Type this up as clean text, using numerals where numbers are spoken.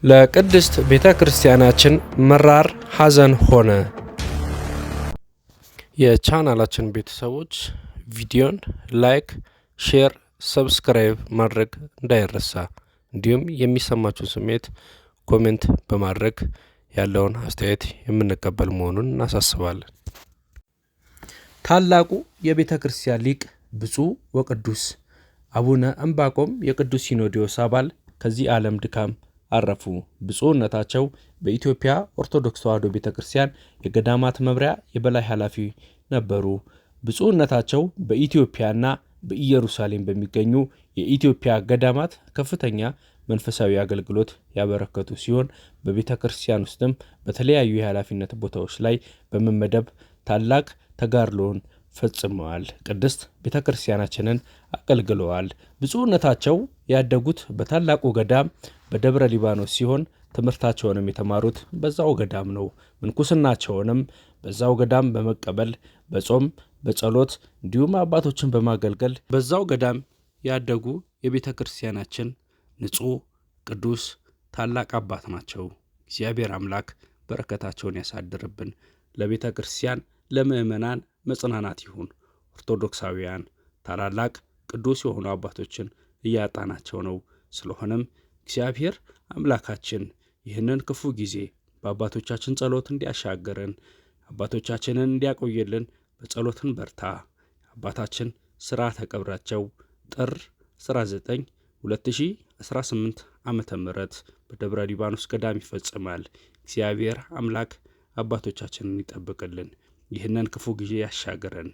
ለቅድስት ቤተ ክርስቲያናችን መራር ሐዘን ሆነ። የቻናላችን ቤተሰቦች ቪዲዮን ላይክ፣ ሼር፣ ሰብስክራይብ ማድረግ እንዳይረሳ፣ እንዲሁም የሚሰማችሁ ስሜት ኮሜንት በማድረግ ያለውን አስተያየት የምንቀበል መሆኑን እናሳስባለን። ታላቁ የቤተ ክርስቲያን ሊቅ ብፁዕ ወቅዱስ አቡነ ዕንባቆም የቅዱስ ሲኖዶስ አባል ከዚህ ዓለም ድካም አረፉ። ብፁዕነታቸው በኢትዮጵያ ኦርቶዶክስ ተዋሕዶ ቤተ ክርስቲያን የገዳማት መምሪያ የበላይ ኃላፊ ነበሩ። ብፁዕነታቸው በኢትዮጵያና በኢየሩሳሌም በሚገኙ የኢትዮጵያ ገዳማት ከፍተኛ መንፈሳዊ አገልግሎት ያበረከቱ ሲሆን በቤተ ክርስቲያን ውስጥም በተለያዩ የኃላፊነት ቦታዎች ላይ በመመደብ ታላቅ ተጋድሎን ፈጽመዋል። ቅድስት ቤተ ክርስቲያናችንን አገልግለዋል። ብፁዕነታቸው ያደጉት በታላቁ ገዳም በደብረ ሊባኖስ ሲሆን ትምህርታቸውንም የተማሩት በዛው ገዳም ነው። ምንኩስናቸውንም በዛው ገዳም በመቀበል በጾም በጸሎት እንዲሁም አባቶችን በማገልገል በዛው ገዳም ያደጉ የቤተ ክርስቲያናችን ንጹሕ ቅዱስ ታላቅ አባት ናቸው። እግዚአብሔር አምላክ በረከታቸውን ያሳድርብን። ለቤተ ክርስቲያን ለምእመናን መጽናናት ይሁን። ኦርቶዶክሳውያን ታላላቅ ቅዱስ የሆኑ አባቶችን እያጣናቸው ነው። ስለሆነም እግዚአብሔር አምላካችን ይህንን ክፉ ጊዜ በአባቶቻችን ጸሎት እንዲያሻገረን አባቶቻችንን እንዲያቆየልን በጸሎትን በርታ። አባታችን ሥርዓተ ቀብራቸው ጥር 19 2018 ዓመተ ምህረት በደብረ ሊባኖስ ገዳም ይፈጽማል። እግዚአብሔር አምላክ አባቶቻችንን ይጠብቅልን፣ ይህንን ክፉ ጊዜ ያሻገረን።